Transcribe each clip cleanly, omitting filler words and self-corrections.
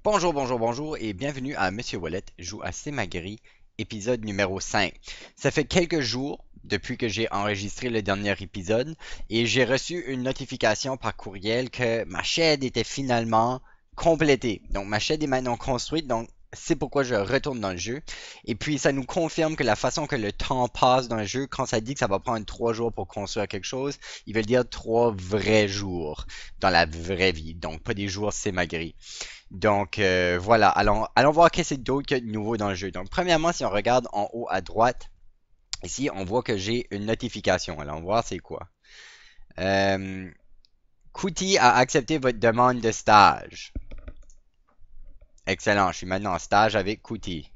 Bonjour, bonjour, bonjour et bienvenue à Monsieur Wallet joue à Simagri, épisode numéro 5. Ça fait quelques jours depuis que j'ai enregistré le dernier épisode et j'ai reçu une notification par courriel que ma shed était finalement complétée. Donc ma shed est maintenant construite, donc c'est pourquoi je retourne dans le jeu. Et puis ça nous confirme que la façon que le temps passe dans le jeu, quand ça dit que ça va prendre 3 jours pour construire quelque chose, il veut dire 3 vrais jours dans la vraie vie. Donc pas des jours Simagri. Donc voilà, allons voir qu'est-ce qu'il y a d'autre que de nouveau dans le jeu. Donc premièrement, si on regarde en haut à droite, ici on voit que j'ai une notification. Allons voir c'est quoi. Euh, Kuti a accepté votre demande de stage. Excellent, je suis maintenant en stage avec Kuti.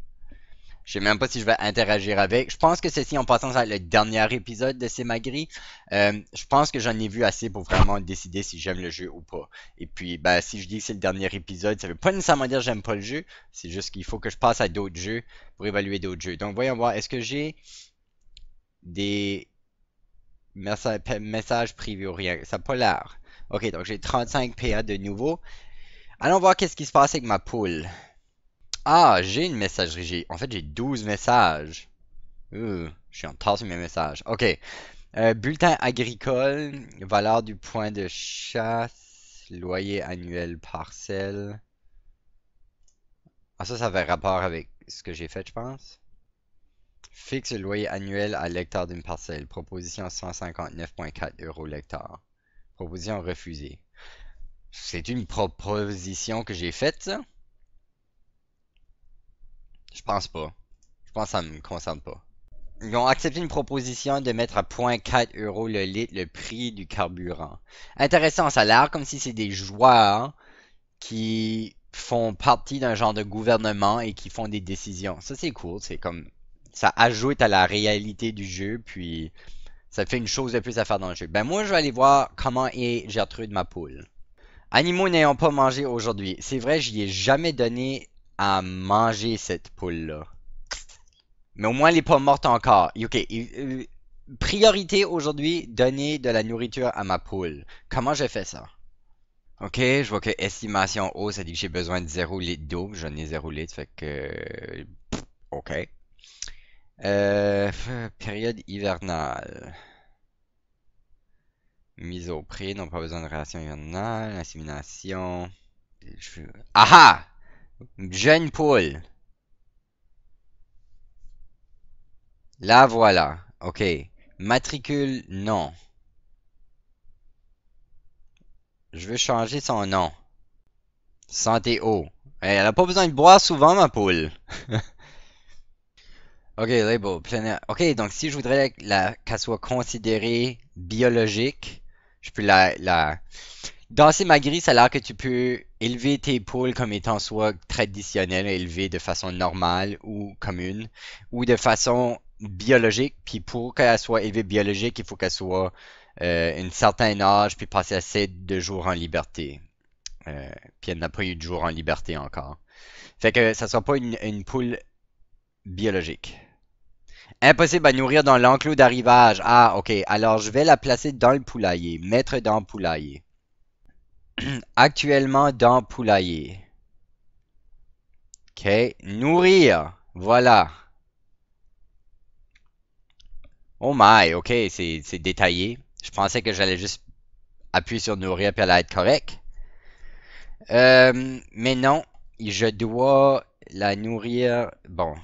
Je sais même pas si je vais interagir avec. Je pense que ceci, en passant, ça va être le dernier épisode de Simagri. Je pense que j'en ai vu assez pour vraiment décider si j'aime le jeu ou pas. Et puis, ben, si je dis que c'est le dernier épisode, ça veut pas nécessairement dire que j'aime pas le jeu. C'est juste qu'il faut que je passe à d'autres jeux pour évaluer d'autres jeux. Donc, voyons voir. Est-ce que j'ai des messages privés ou rien? Ça n'a pas l'air. Ok, donc j'ai 35 PA de nouveau. Allons voir qu'est-ce qui se passe avec ma poule. Ah, j'ai une messagerie. En fait, j'ai 12 messages. Je suis en retard sur mes messages. OK. Bulletin agricole, valeur du point de chasse, loyer annuel parcelle. Ah, ça fait rapport avec ce que j'ai fait, je pense. Fixe le loyer annuel à l'hectare d'une parcelle. Proposition 159,4 € l'hectare. Proposition refusée. C'est une proposition que j'ai faite, ça? Je pense pas. Je pense que ça me concerne pas. Ils ont accepté une proposition de mettre à 0,4 € le litre le prix du carburant. Intéressant, ça a l'air comme si c'est des joueurs qui font partie d'un genre de gouvernement et qui font des décisions. Ça, c'est cool. C'est comme ça ajoute à la réalité du jeu, puis ça fait une chose de plus à faire dans le jeu. Ben moi, je vais aller voir comment est Gertrude ma poule. Animaux n'ayant pas mangé aujourd'hui. C'est vrai, j'y ai jamais donné à manger cette poule-là. Mais au moins, elle n'est pas morte encore. Ok, priorité aujourd'hui, donner de la nourriture à ma poule. Comment je fais ça? Ok, je vois que estimation eau, ça dit que j'ai besoin de 0 litre d'eau. J'en ai 0 litre, fait que... Ok. Période hivernale. Mise au prix, non pas besoin de ration hivernale. Insémination. Aha! Jeune poule. La voilà. Ok. Matricule, non. Je veux changer son nom. Santé eau. Elle a pas besoin de boire souvent, ma poule. Ok, label, planète. Ok, donc si je voudrais qu'elle soit considérée biologique, je peux Dans ces magris, ça a l'air que tu peux élever tes poules comme étant soit traditionnelles, élevées de façon normale ou commune, ou de façon biologique. Puis pour qu'elle soit élevée biologique, il faut qu'elle soit un certain âge, puis passer assez de jours en liberté. Puis elle n'a pas eu de jour en liberté encore. Fait que ça sera pas une poule biologique. Impossible à nourrir dans l'enclos d'arrivage. Ah, ok. Alors je vais la placer dans le poulailler. Mettre dans le poulailler. Actuellement dans le poulailler. Ok. Nourrir. Voilà. Oh my, ok. C'est détaillé. Je pensais que j'allais juste appuyer sur nourrir puis elle allait être correcte. Mais non. Je dois la nourrir. Bon,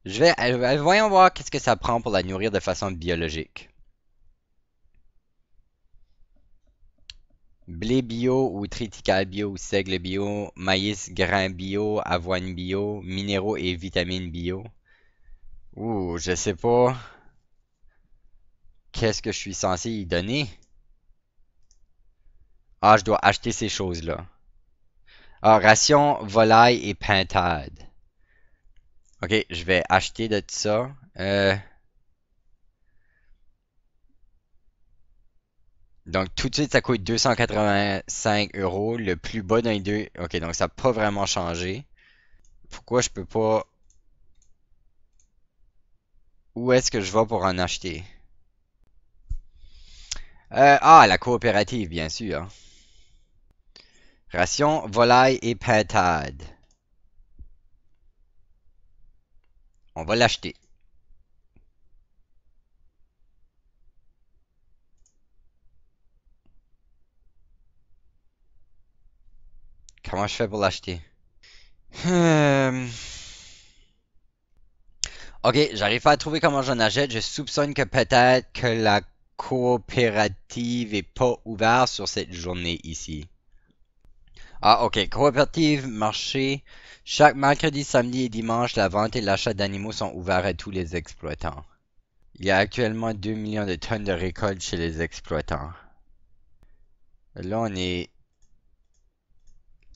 voyons voir qu'est-ce que ça prend pour la nourrir de façon biologique. Blé bio ou triticale bio ou seigle bio, maïs grain bio, avoine bio, minéraux et vitamines bio. Ouh, je sais pas. Qu'est-ce que je suis censé y donner? Ah, je dois acheter ces choses-là. Ah, ration, volaille et pintade. Ok, je vais acheter de ça. Donc tout de suite, ça coûte 285 €. Le plus bas dans les deux. Ok, donc ça n'a pas vraiment changé. Pourquoi je peux pas... Où est-ce que je vais pour en acheter? La coopérative, bien sûr. Ration, volaille et pintade. On va l'acheter. Comment je fais pour l'acheter? Euh, Ok, j'arrive pas à trouver comment j'en achète. Je soupçonne que peut-être que la coopérative est pas ouverte sur cette journée ici. Ah, ok. Coopérative, marché. Chaque mercredi, samedi et dimanche, la vente et l'achat d'animaux sont ouverts à tous les exploitants. Il y a actuellement 2 millions de tonnes de récoltes chez les exploitants. Là, on est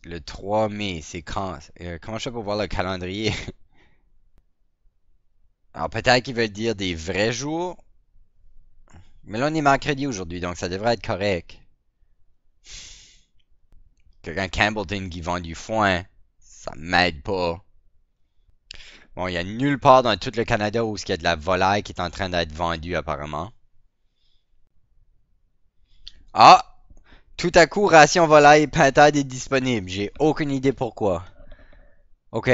le 3 mai. C'est quand? Comment je fais pour voir le calendrier? Alors, peut-être qu'ils veulent dire des vrais jours. Mais là, on est mercredi aujourd'hui, donc ça devrait être correct. Quelqu'un Campbellton qui vend du foin, ça m'aide pas. Bon, il y a nulle part dans tout le Canada où il y a de la volaille qui est en train d'être vendue apparemment. Ah! Tout à coup, ration volaille pintade est disponible. J'ai aucune idée pourquoi. Ok.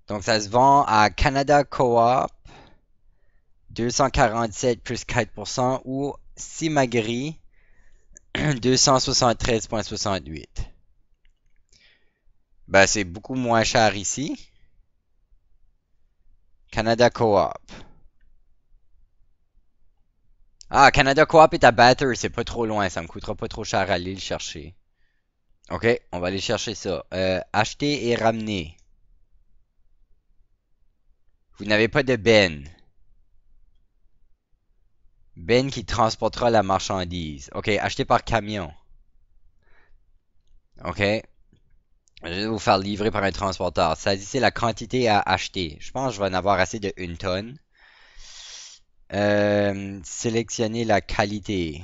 Donc ça se vend à Canada Co-op 247 plus 4% ou Simagri 273,68. Ben c'est beaucoup moins cher ici. Canada Co-op. Ah, Canada Co-op est à Bathurst, c'est pas trop loin, ça me coûtera pas trop cher aller le chercher. Ok, on va aller chercher ça. Acheter et ramener. Vous n'avez pas de Ben. Ben qui transportera la marchandise. Ok, acheter par camion. Ok, je vais vous faire livrer par un transporteur. Saisissez la quantité à acheter. Je pense que je vais en avoir assez de 1 tonne. Sélectionnez la qualité.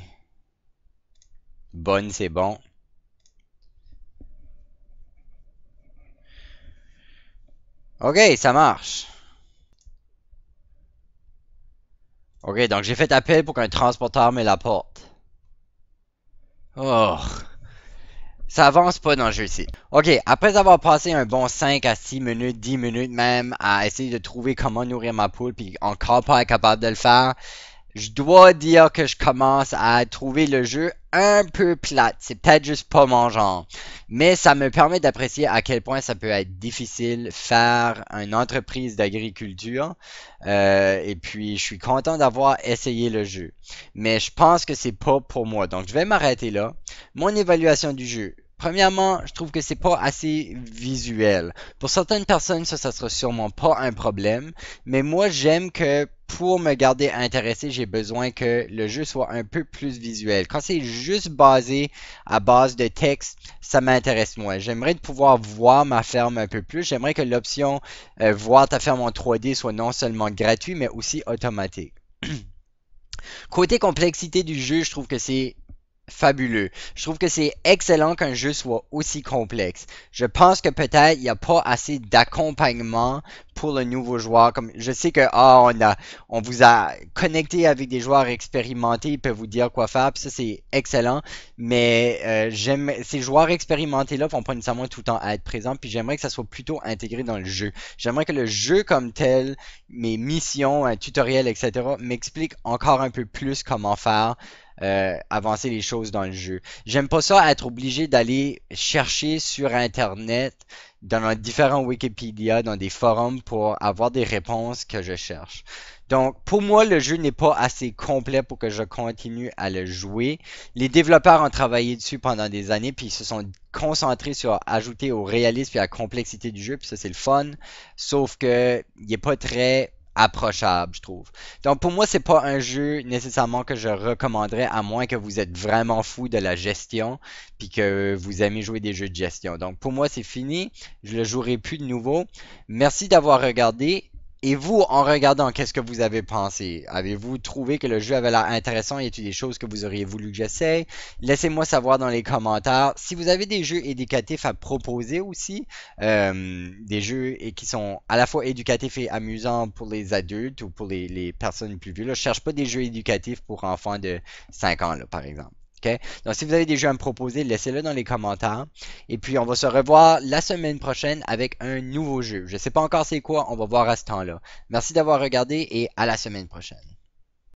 Bonne, c'est bon. Ok, ça marche. Ok, donc j'ai fait appel pour qu'un transporteur me l'apporte. Oh, ça avance pas dans le jeu ci. Ok, après avoir passé un bon 5 à 6 minutes, 10 minutes même, à essayer de trouver comment nourrir ma poule, puis encore pas être capable de le faire, je dois dire que je commence à trouver le jeu un peu plate. C'est peut-être juste pas mon genre. Mais ça me permet d'apprécier à quel point ça peut être difficile faire une entreprise d'agriculture. Et puis, je suis content d'avoir essayé le jeu. Mais je pense que c'est pas pour moi. Donc, je vais m'arrêter là. Mon évaluation du jeu. Premièrement, je trouve que c'est pas assez visuel. Pour certaines personnes, ça sera sûrement pas un problème. Mais moi, j'aime que pour me garder intéressé, j'ai besoin que le jeu soit un peu plus visuel. Quand c'est juste basé à base de texte, ça m'intéresse moins. J'aimerais pouvoir voir ma ferme un peu plus. J'aimerais que l'option voir ta ferme en 3D soit non seulement gratuit, mais aussi automatique. Côté complexité du jeu, je trouve que c'est fabuleux. Je trouve que c'est excellent qu'un jeu soit aussi complexe. Je pense que peut-être il n'y a pas assez d'accompagnement pour le nouveau joueur. Comme je sais que on vous a connecté avec des joueurs expérimentés, ils peuvent vous dire quoi faire, puis ça c'est excellent. Mais j'aime ces joueurs expérimentés là vont pas nécessairement tout le temps être présents, puis j'aimerais que ça soit plutôt intégré dans le jeu. J'aimerais que le jeu comme tel, mes missions, un tutoriel, etc., m'explique encore un peu plus comment faire avancer les choses dans le jeu. J'aime pas ça être obligé d'aller chercher sur Internet, dans différents Wikipédia, dans des forums pour avoir des réponses que je cherche. Donc, pour moi, le jeu n'est pas assez complet pour que je continue à le jouer. Les développeurs ont travaillé dessus pendant des années, puis ils se sont concentrés sur ajouter au réalisme et à la complexité du jeu, puis ça, c'est le fun. Sauf que, il n'est pas très approchable, je trouve. Donc pour moi, c'est pas un jeu nécessairement que je recommanderais à moins que vous êtes vraiment fou de la gestion puis que vous aimez jouer des jeux de gestion. Donc pour moi, c'est fini. Je le jouerai plus de nouveau. Merci d'avoir regardé. Et vous, en regardant, qu'est-ce que vous avez pensé? Avez-vous trouvé que le jeu avait l'air intéressant? Y a-t-il des choses que vous auriez voulu que j'essaye? Laissez-moi savoir dans les commentaires. Si vous avez des jeux éducatifs à proposer aussi, des jeux qui sont à la fois éducatifs et amusants pour les adultes ou pour les personnes plus vieux. Là, je cherche pas des jeux éducatifs pour enfants de 5 ans, là, par exemple. OK? Donc, si vous avez des jeux à me proposer, laissez-le dans les commentaires. Et puis, on va se revoir la semaine prochaine avec un nouveau jeu. Je ne sais pas encore c'est quoi, on va voir à ce temps-là. Merci d'avoir regardé et à la semaine prochaine.